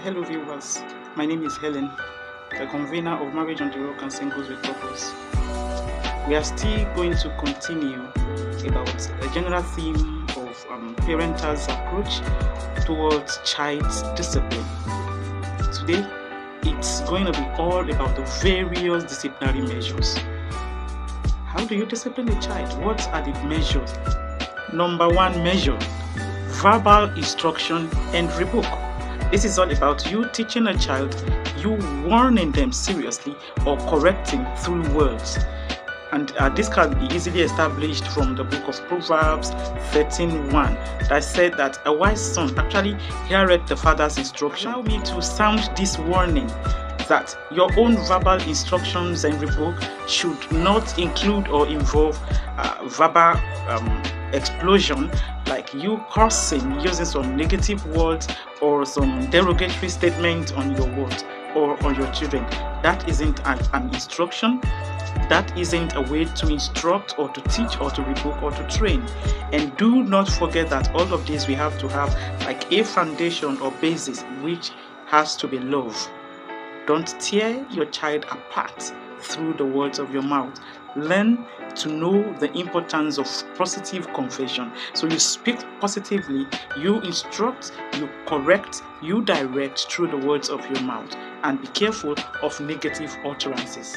Hello viewers, my name is Helen, the convener of Marriage on the Rock and Singles with Purpose. We are still going to continue about a general theme of parentals' approach towards child's discipline. Today, it's going to be all about the various disciplinary measures. How do you discipline a child? What are the measures? Number one measure, verbal instruction and rebuke. This is all about you teaching a child, you warning them seriously or correcting through words. And this can be easily established from the book of Proverbs 13:1 that said that a wise son actually heareth the father's instruction. Allow me to sound this warning that your own verbal instructions and rebuke should not include or involve verbal explosion, like you cursing, using some negative words or some derogatory statement on your words or on your children. That isn't an instruction. That isn't a way to instruct or to teach or to rebuke or to train. And do not forget that all of this we have to have like a foundation or basis, which has to be love. Don't tear your child apart through the words of your mouth. Learn to know the importance of positive confession. So you speak positively, you instruct, you correct, you direct through the words of your mouth, and be careful of negative utterances.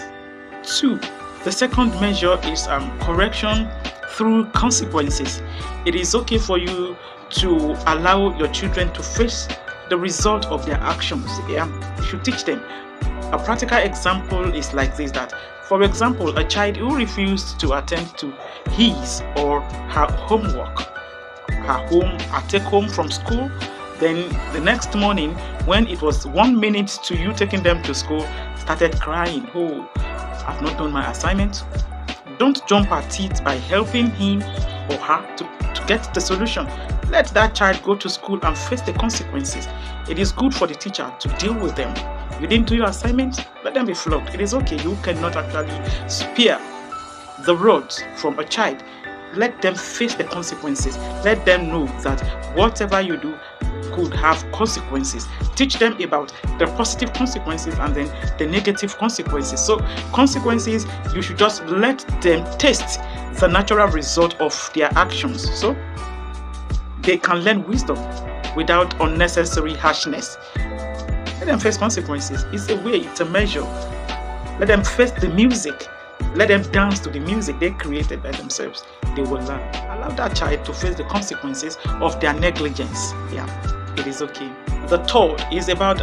2. The second measure is correction through consequences. It is okay for you to allow your children to face the result of their actions. You should teach them. A practical example is like this, that for example, a child who refused to attend to his or her homework, her take home from school, then the next morning when it was 1 minute to you taking them to school, started crying, "Oh, I've not done my assignment." Don't jump at it by helping him or her to get the solution. Let that child go to school and face the consequences. It is good for the teacher to deal with them. You didn't do your assignment, let them be flogged. It is okay. You cannot actually spare the rod from a child. Let them face the consequences. Let them know that whatever you do could have consequences. Teach them about the positive consequences and then the negative consequences. So consequences, you should just let them taste the natural result of their actions, so they can learn wisdom without unnecessary harshness. Let them face consequences. It's a way, it's a measure. Let them face the music. Let them dance to the music they created by themselves. They will learn. Allow that child to face the consequences of their negligence. It is okay. The third is about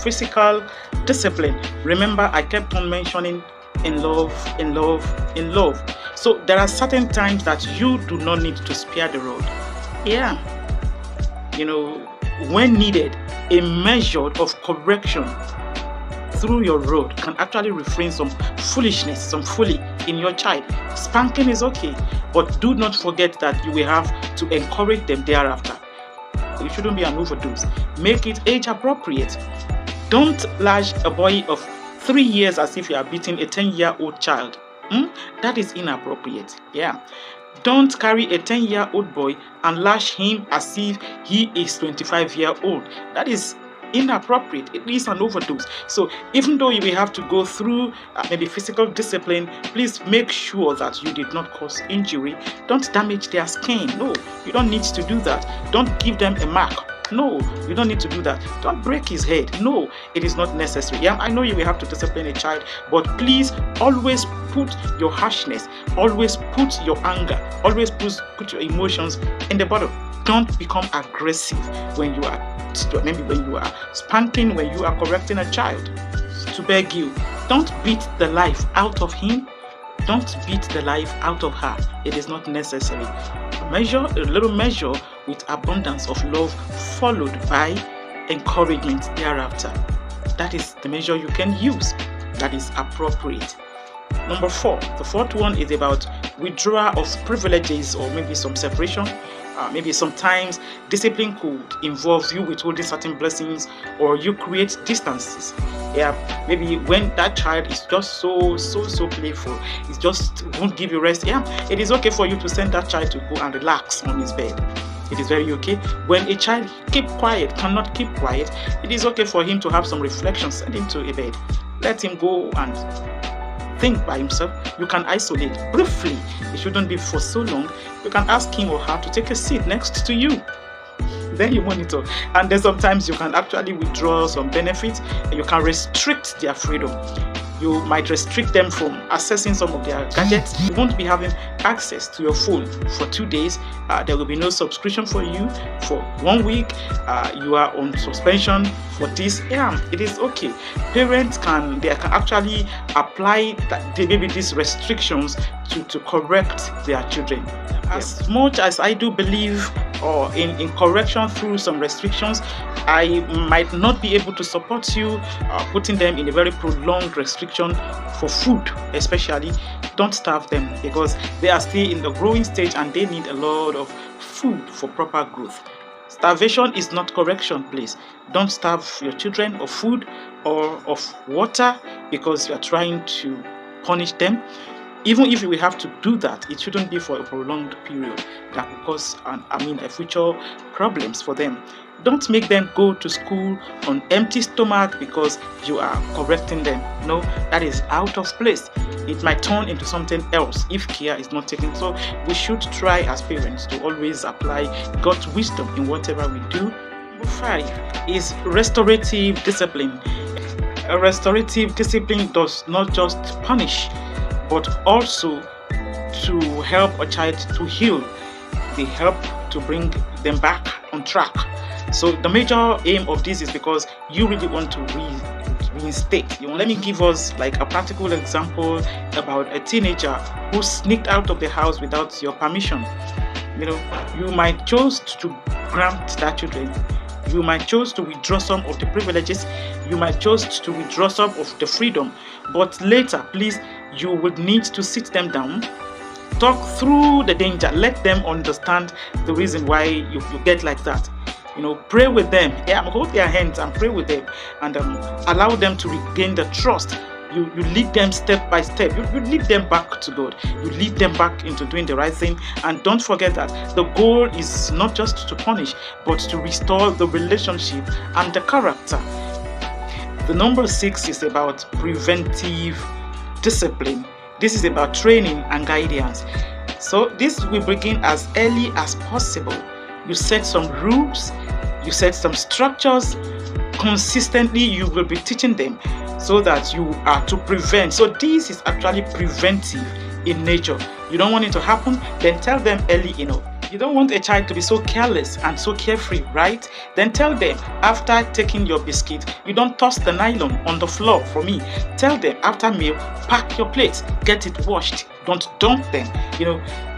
physical discipline. Remember, I kept on mentioning in love. So there are certain times that you do not need to spare the rod. When needed, a measure of correction through your rod can actually refrain some foolishness, some folly in your child. Spanking is okay, but do not forget that you will have to encourage them thereafter. It shouldn't be an overdose. Make it age appropriate. Don't lash a boy of 3 years as if you are beating a 10-year-old child. That is inappropriate. Don't carry a 10-year-old boy and lash him as if he is 25-year-old. That is inappropriate. It is an overdose. So even though you will have to go through maybe physical discipline, please make sure that you did not cause injury. Don't damage their skin. No, you don't need to do that. Don't give them a mark. No, you don't need to do that. Don't break his head. No, it is not necessary. I know you will have to discipline a child, but please always put your harshness, always put your anger, always put your emotions in the bottom. Don't become aggressive when you are spanking, when you are correcting a child. To beg you, don't beat the life out of him. Don't beat the life out of her. It is not necessary. A little measure with abundance of love, followed by encouragement thereafter. That is the measure you can use. That is appropriate. Number 4. The fourth one is about withdrawal of privileges or maybe some separation. Maybe sometimes discipline could involve you withholding certain blessings, or you create distances. Maybe when that child is just so playful, it just won't give you rest. It is okay for you to send that child to go and relax on his bed. It is very okay. When a child cannot keep quiet, it is okay for him to have some reflection. Send him to a bed. Let him go and think by himself. You can isolate briefly. It shouldn't be for so long. You can ask him or her to take a seat next to you. Then you monitor. And then sometimes you can actually withdraw some benefits and you can restrict their freedom. You might restrict them from accessing some of their gadgets. You won't be having access to your phone for 2 days. There will be no subscription for you for 1 week. You are on suspension for this. Yeah, it is okay. Parents can actually apply maybe these restrictions to correct their children. As much as I do believe in correction through some restrictions, I might not be able to support you putting them in a very prolonged restriction for food, especially. Don't starve them because they are still in the growing stage and they need a lot of food for proper growth. Starvation is not correction, please. Don't starve your children of food or of water because you are trying to punish them. Even if we have to do that, it shouldn't be for a prolonged period that will cause future problems for them. Don't make them go to school on empty stomach because you are correcting them. No, that is out of place. It might turn into something else if care is not taken. So we should try as parents to always apply God's wisdom in whatever we do. Number 5 is restorative discipline. A restorative discipline does not just punish, but also to help a child to heal. They help to bring them back on track. So the major aim of this is because you really want to reinstate. Let me give us like a practical example about a teenager who sneaked out of the house without your permission. You might choose to grant that children. You might choose to withdraw some of the privileges. You might choose to withdraw some of the freedom. But later, please, you would need to sit them down, talk through the danger, let them understand the reason why you get like that. Pray with them. Hold their hands and pray with them and allow them to regain the trust. You lead them step by step. You lead them back to God. You lead them back into doing the right thing. And don't forget that the goal is not just to punish, but to restore the relationship and the character. The number 6 is about preventive discipline. This is about training and guidance. So this will begin as early as possible. You set some rules, you set some structures. Consistently, you will be teaching them so that you are to prevent. So this is actually preventive in nature. You don't want it to happen, then tell them early enough. You don't want a child to be so careless and so carefree, right? Then tell them after taking your biscuit, you don't toss the nylon on the floor for me. Tell them after meal, pack your plates, get it washed, don't dump them,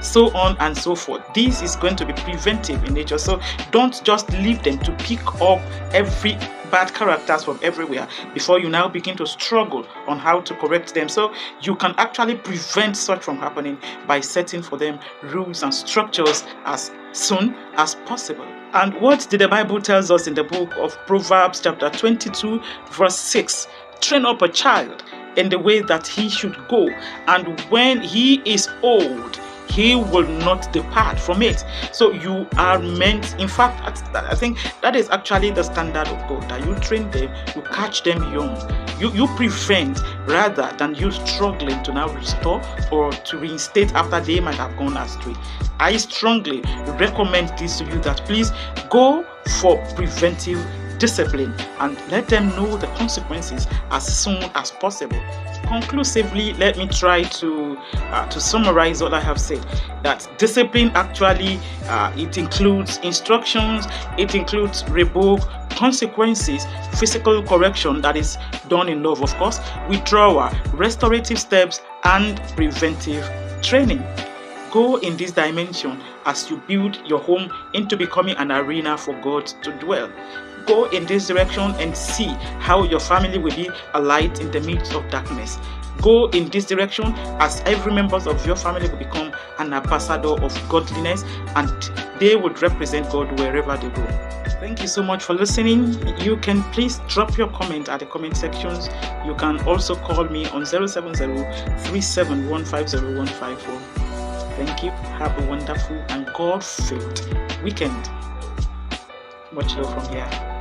so on and so forth. This is going to be preventive in nature. So don't just leave them to pick up every bad characters from everywhere before you now begin to struggle on how to correct them. So you can actually prevent such from happening by setting for them rules and structures as soon as possible. And what did the Bible tells us in the book of Proverbs chapter 22 verse 6? Train up a child in the way that he should go, and when he is old, he will not depart from it. So you are meant, in fact, I think that is actually the standard of God, that you train them, you catch them young. You prevent rather than you struggling to now restore or to reinstate after they might have gone astray. I strongly recommend this to you, that please go for preventive discipline and let them know the consequences as soon as possible. Conclusively, let me try to summarize what I have said. That discipline actually it includes instructions, it includes rebuke, consequences, physical correction that is done in love, of course, withdrawal, restorative steps, and preventive training. Go in this dimension as you build your home into becoming an arena for God to dwell. Go in this direction and see how your family will be a light in the midst of darkness. Go in this direction as every member of your family will become an ambassador of godliness, and they would represent God wherever they go. Thank you so much for listening. You can please drop your comment at the comment sections. You can also call me on 070-371-50154. Thank you. Have a wonderful and God-filled weekend. Much love from here.